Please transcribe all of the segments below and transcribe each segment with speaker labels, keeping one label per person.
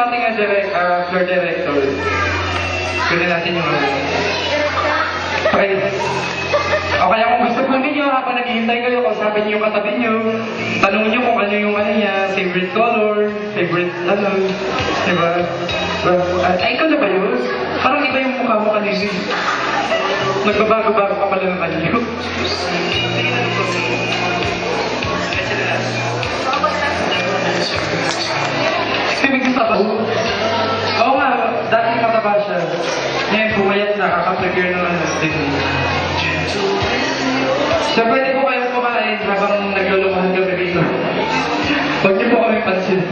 Speaker 1: ating floor director. Kunin natin yung prize. O kaya kung gusto po ninyo, habang naghihintay kayo, kausapin niyo yung katabi niyo, tanong niyo kung ano yung niya, favorite color, favorite diba? Ay, ikaw na ba yun? Parang iba yung mukha mo kanina. Nagbabago-bago ka pala ng anyo. May gusto ko? Oo nga, dati mataba siya. Ngayon, pumayat na, kaka-prepare ng Disney. So, pwede po kayong kumain habang naglulumahan kami dito. Huwag niyo po kami pansin.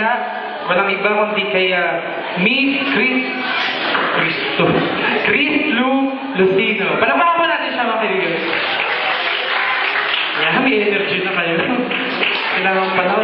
Speaker 1: muna, walang iba kundi kay Miss Chris Lou Lucino. Palamakan po natin siya mga kaibigan. Yan, may energy na kayo. Kailangan pa na.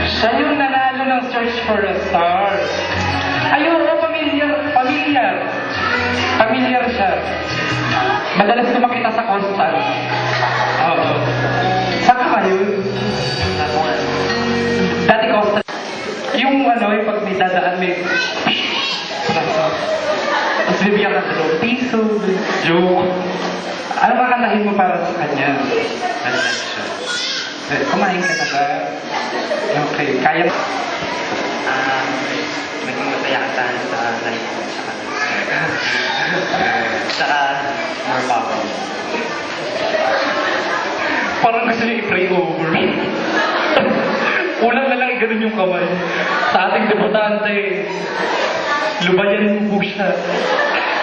Speaker 1: Siya yung nanalo ng Search for a Star. Ayun, Pamilyar siya. Madalas ko makita sa Constant. Oo. Saan ka kayo? Dati Constant. Yung yung pag may dadaan, may... Tapos bibigyan ka ng piso, joke. Ano ba kantahin mo para sa kanya? Kumain ka na ba? Okay, kaya...
Speaker 2: Naging masaya ka sa life ko. Saka, more power.
Speaker 1: Parang gusto niya i-pray over. Ulang na lang ganun yung kamay. Sa ating debutante, lubayan mo po siya.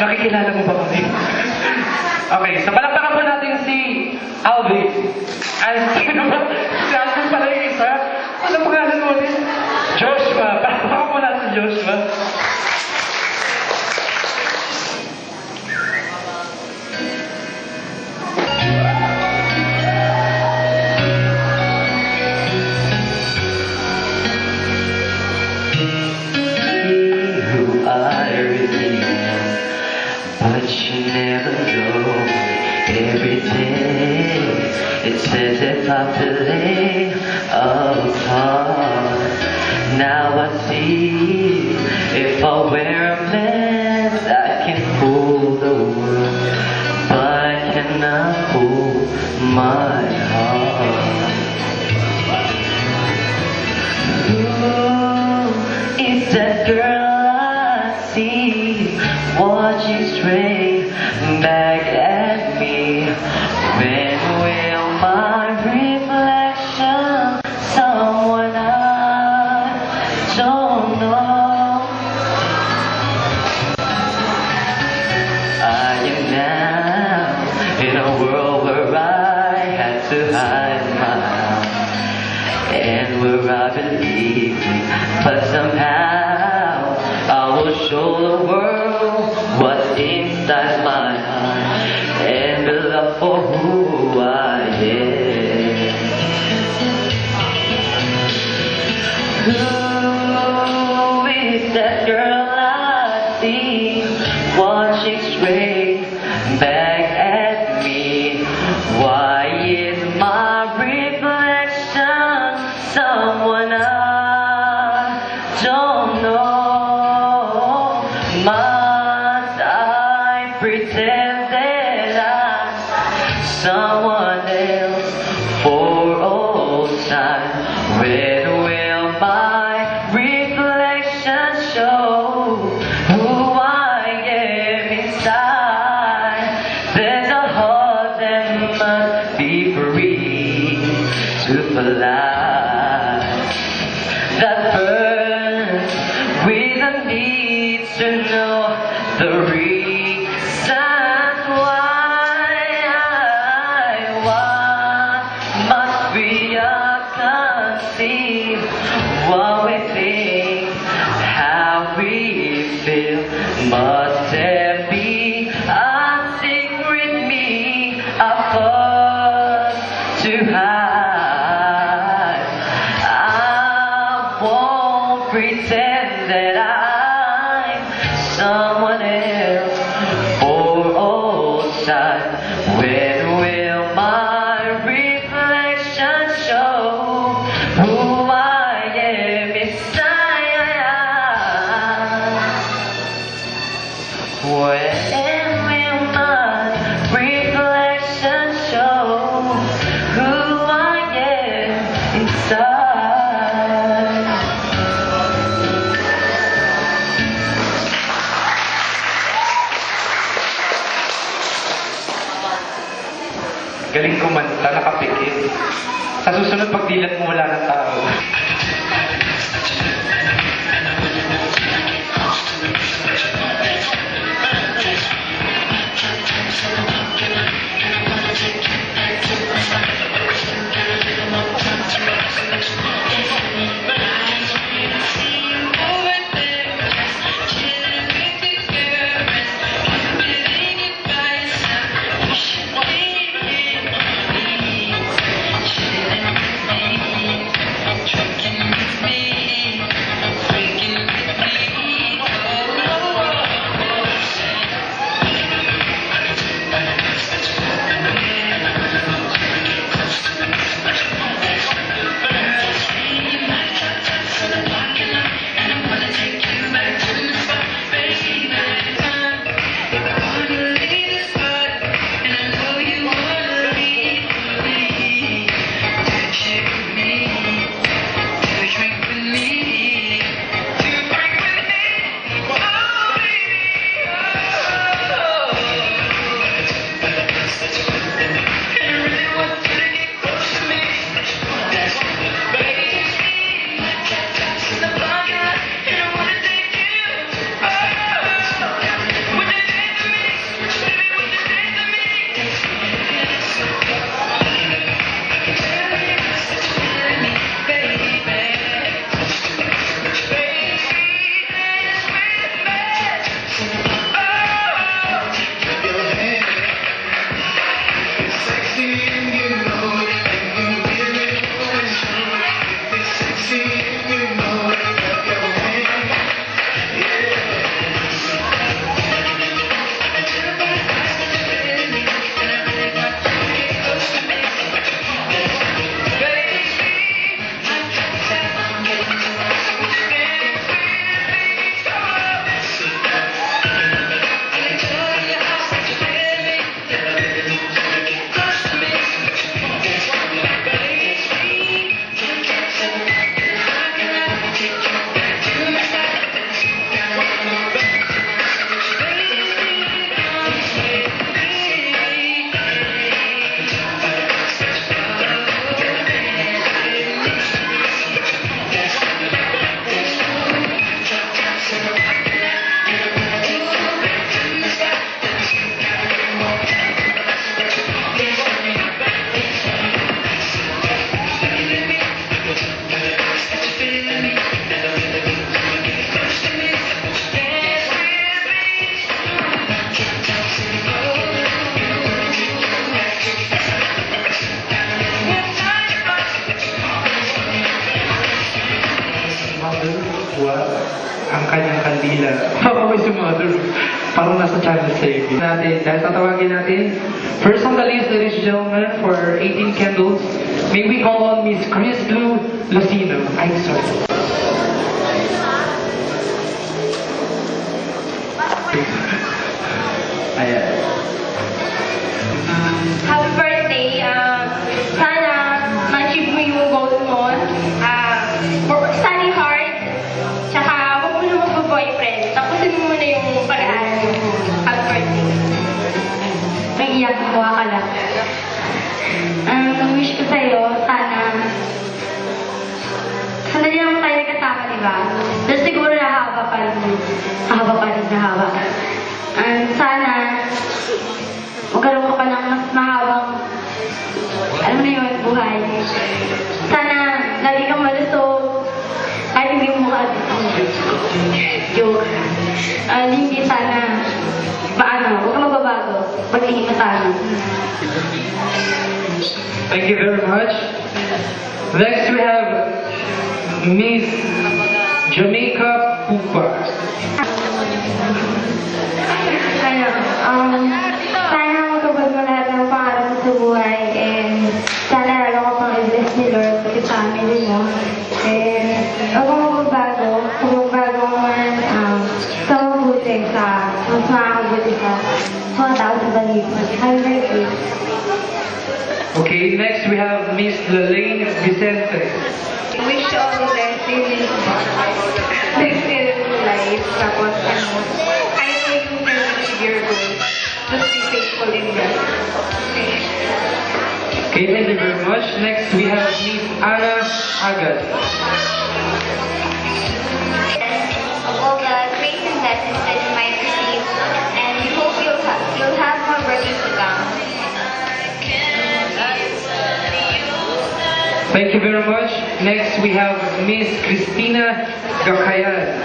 Speaker 1: Nakikilala mo ba kami? Okay, so palakpakan po natin si Alvin. Ay, sino ba? Si Alvin pala yung isa. Ano pangalan mo ulit? Joshua. Palakpakan po natin si Joshua.
Speaker 2: But you never know. Every day it's as if I play apart. Now I see if I wear a mask I can fool the world, but I cannot fool my heart. But somehow I will show the world what's inside my heart and the love for who I am. Who is that girl I see watching straight back at me? Why is my reflection someone I don't know? Must I pretend that I'm someone else for all time? When will my reflection show who I am inside? There's a heart that must be free to fly, that burns with a need to know the reasons why must we conceive what we think, how we feel. Must there be a secret me, a cause to hide? I won't pretend that I'm someone else for all time. When will my reflection show who I am inside? When will my reflection show who I am inside?
Speaker 1: Galing kumanta, nakapikit. Sa susunod, pagdilat mo wala ng tao. mother. Wow. Ang kanyang kandila. How is your mother? Parang nasa channel sa iyo. Natin, dahil tatawagin natin. First on the list, ladies and gentlemen, for 18 candles, may we call on Miss Chris Lou Lucino. Ay, sorry. Ayan.
Speaker 3: Happy birthday. Sana ma-achieve mo yung goal mo. Study hard. Tsaka huwag mo na mag-boyfriend. Tapusin mo muna yung pag-aaral mo. Happy birthday.
Speaker 4: Naiiyak ko ka lang. Ang wish ko sa'yo, sana di naman tayo nagkasama, di ba? Tapos siguro nahaba pa rin. Nahaba. Sana magkaroon ka pa ng mas mahabang, alam mo yun, buhay. Sana lagi kang malusog, kahit hindi mo joke. Hindi sana, huwag kang magbabago, pag-iingat mo sana.
Speaker 1: Thank you very much. Next we have Miss Jamaica Pupa.
Speaker 4: Sana matupad mo lahat ng pangarap mo sa buhay, and sana lalo ko pang i-bless ni Lord pati family mo. And huwag kang magbabago, kung magbago man, sa mabuti mas makakabuti sa mga tao sa balibo. Happy birthday.
Speaker 1: Okay, next we have Miss Lalaine Vicente.
Speaker 3: Wish you all the best in life. Tapos, kahit na yung achieve your goals, just be faithful in God.
Speaker 1: Okay, thank you very much. Next we have Miss Ana Agad.
Speaker 3: Of all the grace and blessings that you might receive, and we hope you'll have more birthdays to come.
Speaker 1: Thank you very much. Next we have Miss Cristina Gacayan.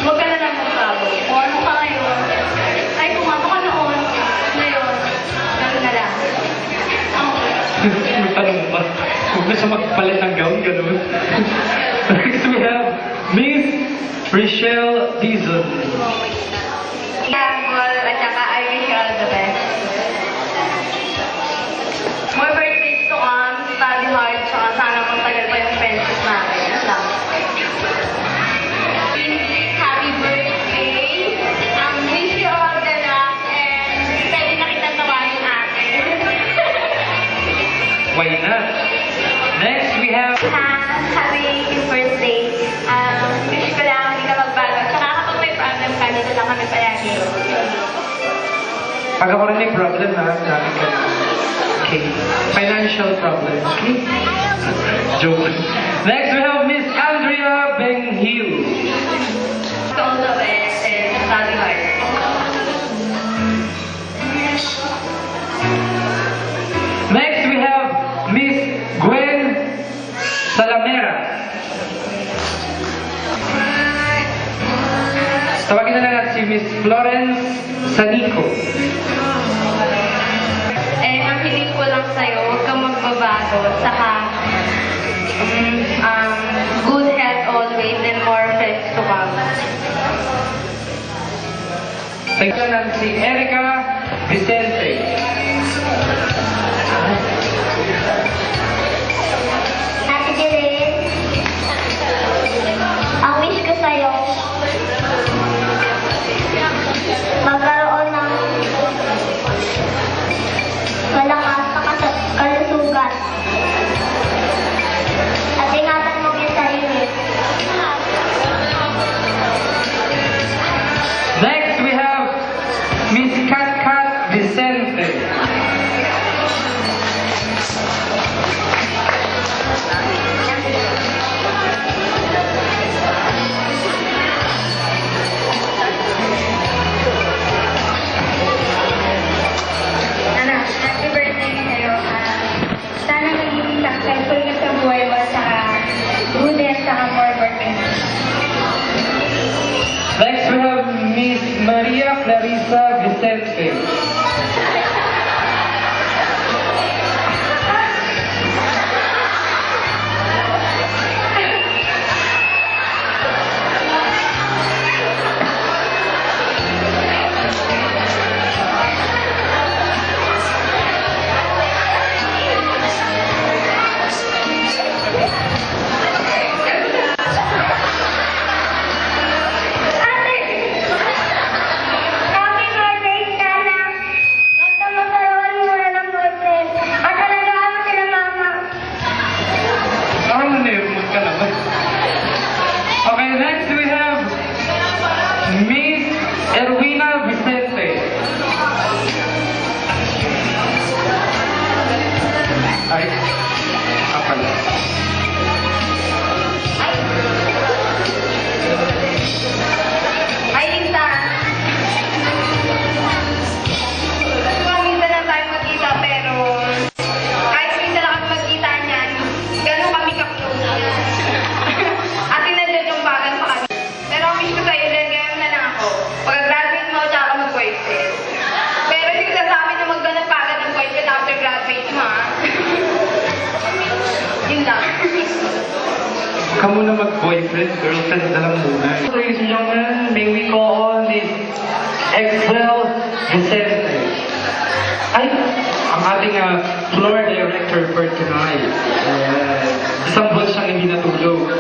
Speaker 3: Huwag ka na lang magbago. Kung ano ka ngayon, ay kung ano ka noon, ngayon, gano'n na lang.
Speaker 1: May tanong pa. Huwag na siya magpalit ng gown, gano'n. Next we have Miss Rochelle Dizon.
Speaker 3: At saka I wish you all the best. More birthdays to come, study hard, saka sana magtagal pa yung friendship natin. Yan lang. Happy birthday! Wish you all the luck, and pwede na kitang tawanin natin.
Speaker 1: Why not? Next we have
Speaker 3: Happy birthday. Wish ko lang hindi ka magbago. Tsaka kapag may problem ka, dito lang kami palagi.
Speaker 1: pag ako rin may problem ha, sabi ka. Okay. Financial problem. Okay? Joke. Next we have Miss Andrea Benghil.
Speaker 3: All the best and study hard.
Speaker 1: Next we have Miss Gwen Salamera. Tawagin na lang natin si Miss Florence Sanico.
Speaker 3: Ang hiling ko lang sa'yo, huwag kang magbabago. Saka, good health always and more friends to come.
Speaker 1: Thank you lang si Erica Vicente.
Speaker 4: Ate Jerin, ang wish ko sa'yo, magkaroon ng malakas na kalusugan. At ingatan mo yung sarili.
Speaker 1: Next we have Miss Ay, pala.
Speaker 3: Ay, Lisa. Minsan lang tayo magkita, pero kahit minsan lang kami magkita niyan, gano'n kami ka-close. At tinadyan yung bagal sa kanya. Pero ang wish ko sa'yo, gano'n na lang ako. Pag-graduate mo, tsaka ka mag-boyfriend. Pero hindi ko sasabi na magganap ka agad ng boyfriend after graduate mo, ha? Yun lang.
Speaker 1: Huwag ka muna mag-boyfriend, girlfriend na lang muna. Ladies and gentlemen, may we call on this Excel Vicente. Ay, ang ating floor director for tonight. Isang buwan siyang hindi natulog.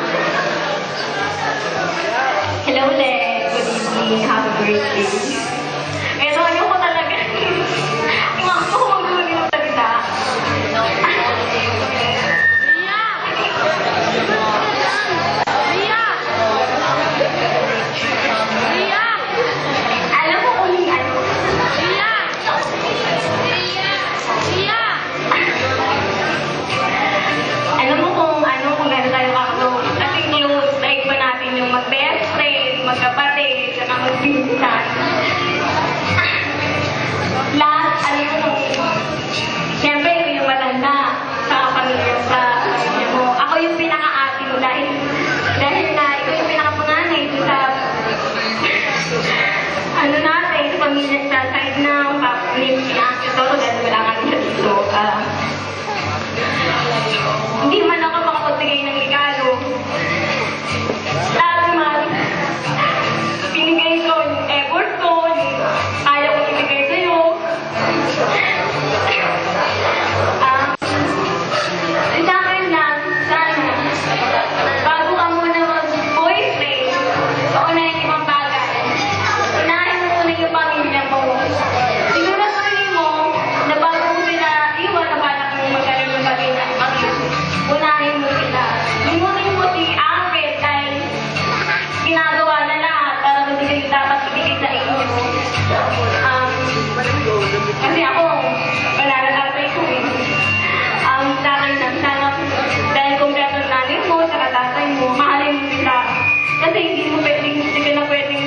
Speaker 3: Hello ulit. Good evening. Happy birthday. Pero ayoko talaga. Ako mag-uuli ng salita. Alam mo kung ano? Alam mo kung ano, kung gano'n tayo ka-close. Kasi close, like ba natin yung mag-best friend, magkapatid, saka mag-pinsan. Lahat, alam mo kung, siyempre, ikaw yung matanda sa pamilya sa pamilya mo. Ako yung pinaka-ate mo dahil na ikaw yung pinaka-panganay sa ano natin, sa pamilya sa side ng ni Ate Toto dahil wala nga nila dito. Hindi man ako makapagbigay ng regalo. Lahat man, binigay ko yung effort ko, yung kaya ko ibigay sa'yo. Sa akin lang, sana, bago ka muna mag-boyfriend, paunahin ibang bagay. Unahin mo muna yung pamilya mo. Siguraduhin mo na bago mo sila iwan na balak mo magkaroon ng pamilya. Unahin mo sila. Limutin mo si Alfred dahil ginagawa na lahat para magbigay dapat ibigay sa inyo. Kasi ako, wala na tatay ko eh. Sa akin lang, sana dahil kompleto ng nanay mo, saka tatay mo, mahalin mo sila. Kasi hindi mo pwedeng, hindi ka na pwedeng,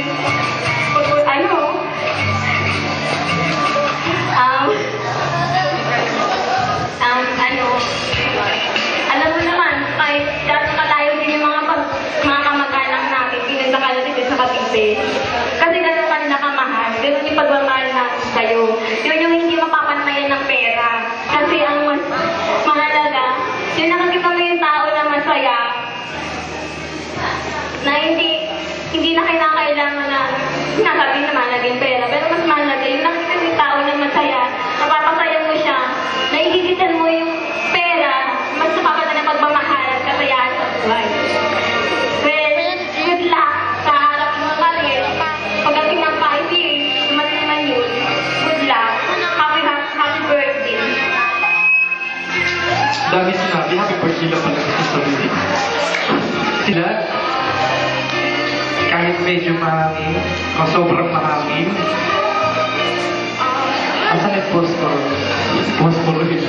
Speaker 3: alam mo naman, kahit dati kalayo din yung mga kamag-anak natin, pinagdakala dito sa Cavite. Kasi gano'n kanila kamahal, gano'n yung pagmamahal natin sa'yo. Yun yung hindi mapapantayan ng pera. Kasi ang mas mahalaga, yung nakakita mo yung tao na masaya, na hindi na kailangan na sinasabi naman naging pera, pero mas mahalaga yung nakikita mo yung tao na masaya, napapasaya mo siya, naigigitan mo yung pera, mas nakapata na pagmamahal at kasayaan sa buhay. Well, good luck sa harap mo karir. Pagdating ng 5 years, dumating naman yun, good luck. Happy birthday.
Speaker 1: Dami sinabi, happy birthday lang pala sa sarili. Sila, kahit medyo marami, o sobrang marami, asan yung post-poro? Post-poro yun.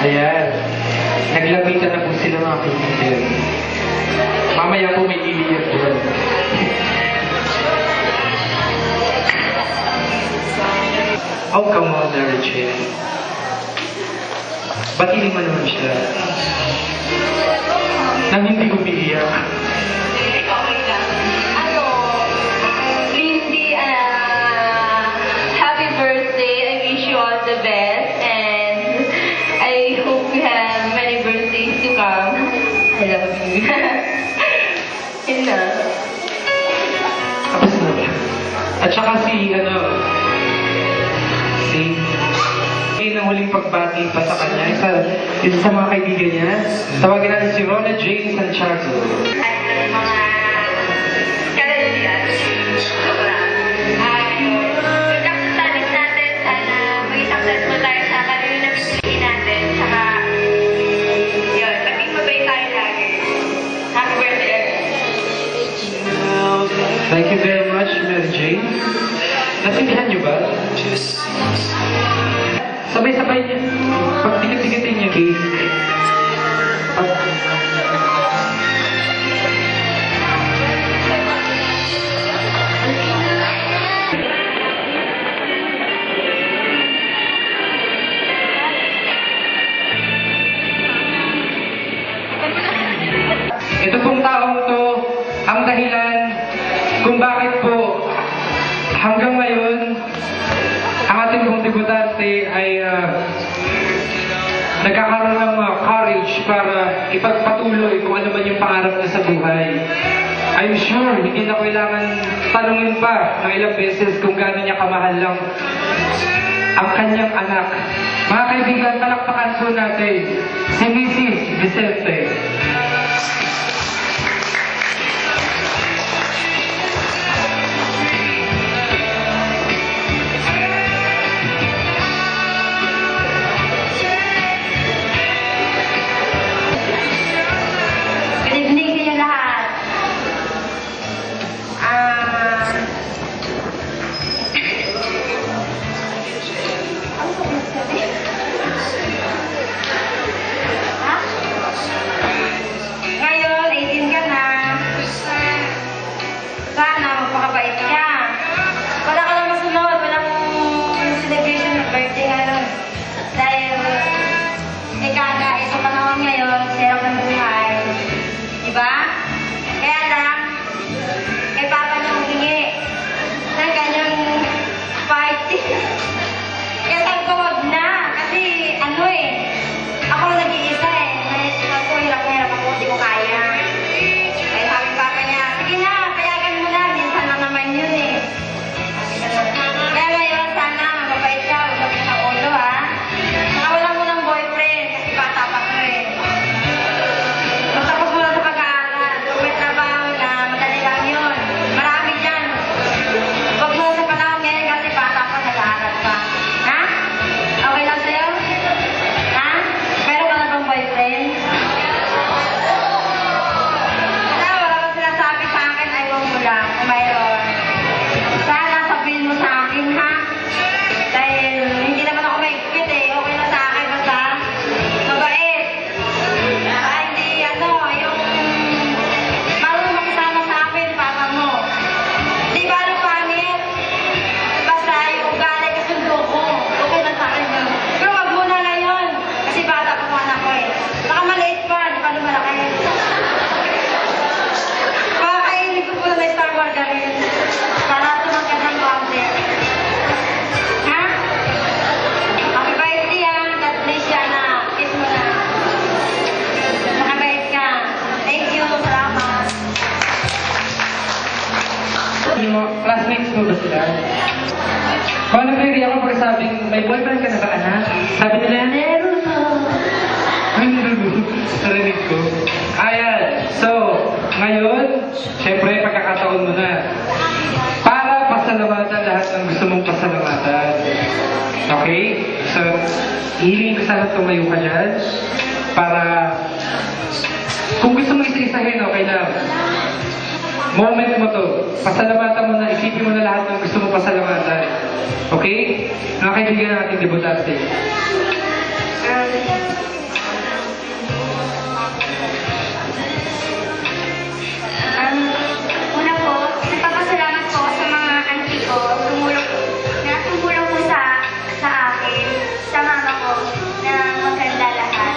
Speaker 1: Ayan. Naglapitan na po sila mga kaibigan. Mamaya po may iliyak doon. Oh, come on, Mary Jane. Batiin mo naman siya. Nang hindi umiiyak.
Speaker 3: Okay lang. Lindy, happy birthday. I wish you all the best. And I hope you have many birthdays to come. I love you. Yun na.
Speaker 1: Tapos na ba? At saka ng huling pagbati pa sa kanya, isa sa mga kaibigan niya. Tawagin natin si Rona Jane Santiago.
Speaker 3: Mga kalalian. Good luck sa studies
Speaker 1: Nasindihan niyo ba? Sabay-sabay niyo. Pag dikit-dikitin niyo. Ito pong taong to ang dahilan kung bakit po hanggang ngayon ang ating pong debutante ay nagkakaroon ng courage para ipagpatuloy kung ano man yung pangarap niya sa buhay. I'm sure hindi na kailangan tanungin pa ng ilang beses kung gaano niya kamahal lang ang kanyang anak. Mga kaibigan, palakpakan po natin si Mrs. Vicente.
Speaker 3: Good evening sa inyo lahat. Ngayon, 18 ka na. Sana magpakabait ka. Wala ka lang masunod. Walang celebration ng birthday ngayon. Dahil, ito panahon ngayon, serap ng buhay. Diba? Kaya lang, kay Papa niyo humingi ng kanyang party. Kaya sabi ko, wag na. Kasi, ako lang nag-iisa eh. Sabi ko, hirap na hirap ako, hindi ko kaya. Kaya sabi ng Papa niya, sige na, payagan mo na. Minsan lang naman yun eh. Kaya ngayon, sana mababait ka, huwag mo sa ulo ha. Nakawalan mo ng boyfriend, kasi bata pa ko eh. Magtapos mo lang sa pag-aaral. Kung may trabaho na, madali lang yun. Marami dyan. Huwag mo sa panahon ngayon kasi bata pa, nag-aaral pa. Ha? Okay lang sa'yo? Ha? Meron ka na bang boyfriend? Wala kang sinasabi sa akin, ayaw mo lang. Kung mayroon. Sana sabihin mo sa akin, ha? Dahil hindi naman ako maigpit eh. Okay na sa akin, basta mabait. Hindi, yung marunong makisama sa akin, papa mo. Di ba ano pangit? Basta yung ugali kasundo ko. Okay na sa akin yun. Pero wag muna na yun. Kasi bata pa anak ko eh. Baka maliit pa, di pa lumalaki. Pakakainin ko po na may Star Margarine. Para tumangkad ng konti. Ha? Happy birthday ah. God bless you na. Kiss mo na. Makabait ka. Thank you. Salamat.
Speaker 1: Yung mga classmates mo ba sila? Kung nag-ready ako pag sabing, may boyfriend ka na ba anak? Sabi nila, meron na. Ay, narinig ko. Ayan. So, ngayon, syempre, pagkakataon mo na. Para pasalamatan lahat ng gusto mong pasalamatan. Okay? So, hihiling ko sana tumayo ka dyan. Para, kung gusto mo isa-isahin, okay lang. Moment mo to. Pasalamatan mo na, isipin mo na lahat ng gusto mo pasalamatan. Okay? Mga kaibigan ng ating debutante.
Speaker 3: Una po, nagpapasalamat po sa mga auntie ko, tumulong po sa akin, sa mama ko, na maganda lahat.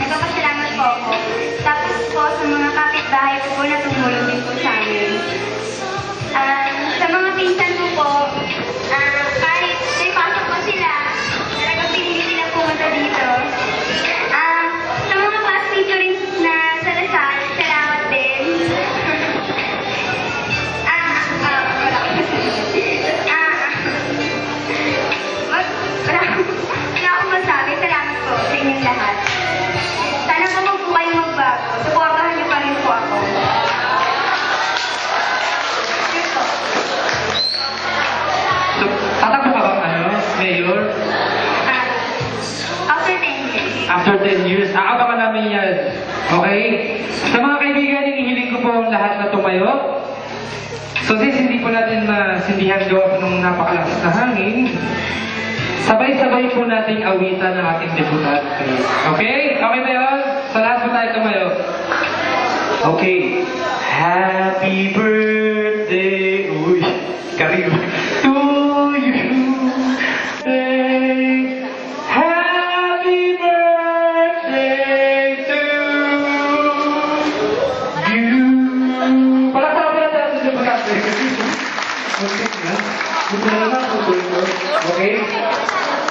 Speaker 3: Nagpapasalamat po ako. Tapos po sa mga kapitbahay ko po na tumulong din po sa amin. Sa mga pinsan ko po, kahit may pasok po sila, talagang pinili nila pumunta dito. Sa mga classmates ko rin na sa Lasal, salamat din. Wala akong masabi. Salamat po sa inyong lahat. Sana po huwag po kayong magbago. Supportahan niyo pa rin po ako. Yun po.
Speaker 1: So, tatakbo ka bang Mayor?
Speaker 3: After 10 years.
Speaker 1: After 10 years, aabangan namin yan. Okay? Sa mga kaibigan, hinihiling ko po ang lahat na tumayo. So since hindi po natin masindihan gawa po ng napakalakas na hangin, sabay-sabay po nating awitan ng ating debutante. Okay? Okay ba yun? Sa lahat po tayo tumayo. Okay. Happy birthday, uy, Karim, to you. Happy birthday to you. Palakpakan po natin ang debutante. Okay na? Gusto na naman po ito. Okay?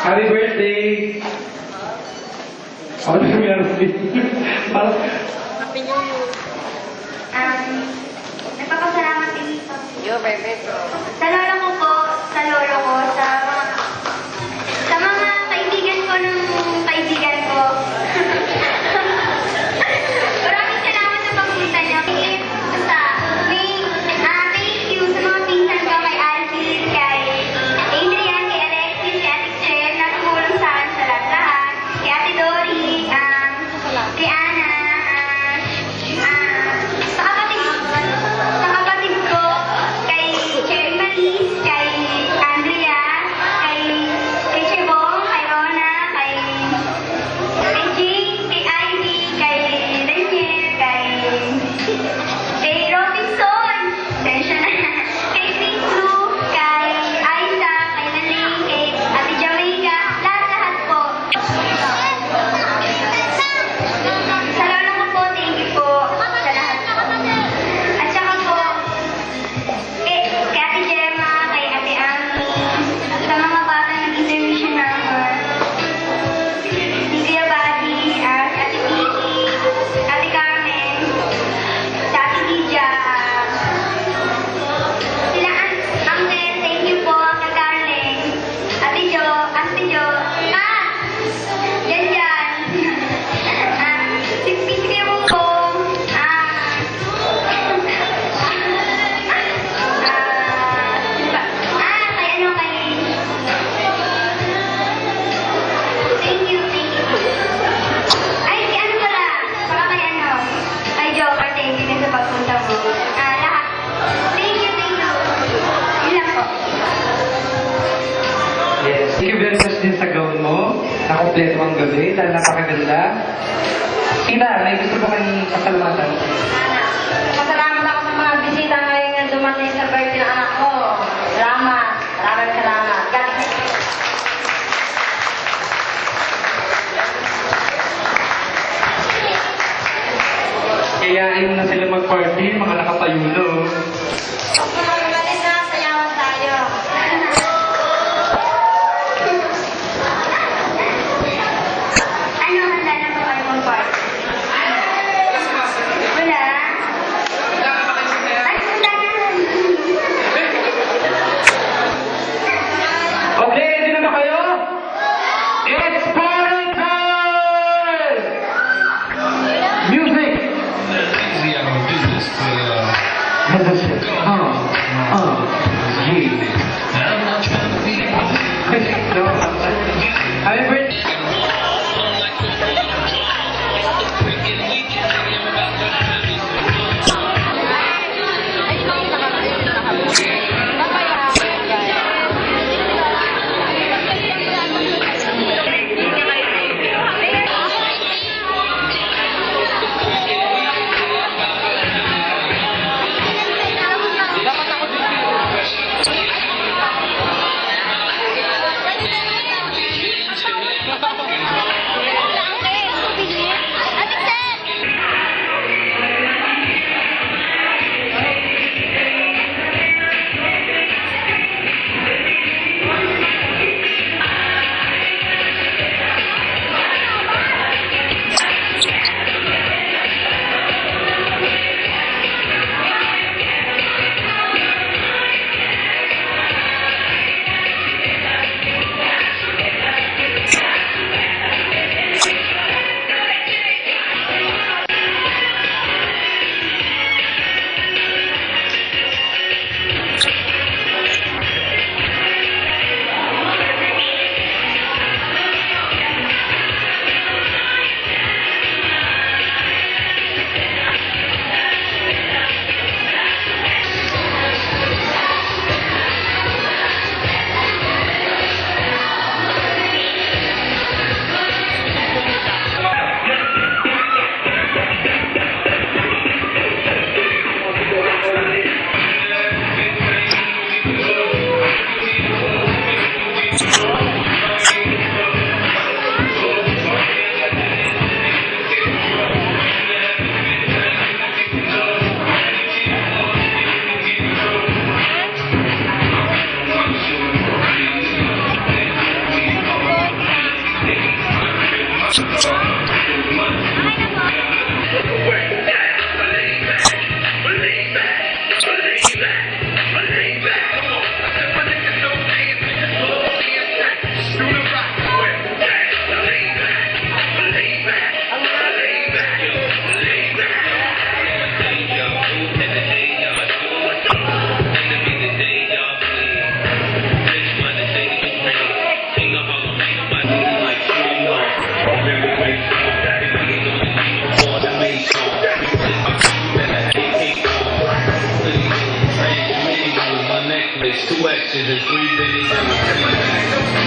Speaker 1: Happy birthday! Ako na yung parang...
Speaker 4: Nagpapasalamat din ito. Sa lolo ko po, sa lolo ko, sa mga kaibigan ko ng kaibigan ko. Maraming salamat sa pagpunta niyo. Basta, thank you sa mga pinsan ko kay Alvin, kay Adrian, kay Alexis, kay Ate Chen, na tumulong sa akin sa lahat-lahat. Kay Ate Dory, kay Ana, sa kapatid ko, kay Cherry Maris, kay Andrea, kay Chebong, kay Rona, kay Jane, kay Ivy, kay Daniel, kay Robinson, kay Sweet Blue, kay Aiza, kay Naling, kay Ate Jamaica, lahat-lahat po. Sa lolo ko po, thank you po sa lahat po. At saka po, kay Ate Gemma, kay Ate Ami, sa mga bata ng intermission namin, si Kuya Buddy, si Ate Kiki, Ate Carmen, sa Ate Lydia, sila Uncle, thank you po, kay Carlen, Ate Jo, Jan, si Kuya Bubong, thank you. Ay, si ano pala? Baka kay Joker, thank you din sa pagpunta mo. Lahat. Thank you. Yun lang po.
Speaker 1: Yes. Thank you very much din sa gawin mo. Nakompleto ang gabi dahil napakaganda. Tita, may gusto ko kayong pasalamatan.
Speaker 4: Pasalamat ako sa mga bisita ngayon na dumating sa birthday ng anak ko. Salamat. Maraming salamat. God bless.
Speaker 1: Kayain mo na sila mag-party, mga nakapayulo.
Speaker 4: Malis na, sayawan tayo. Ano handa na po kayo mag-party? Wala. Ay, handa na.
Speaker 1: Okay, ready na ba kayo? It's party time! Music!
Speaker 5: Easy, I'm gonna do this, but
Speaker 1: Yeah.
Speaker 5: I'm not trying to be.
Speaker 1: No. Happy birthday!
Speaker 5: is a 3 days.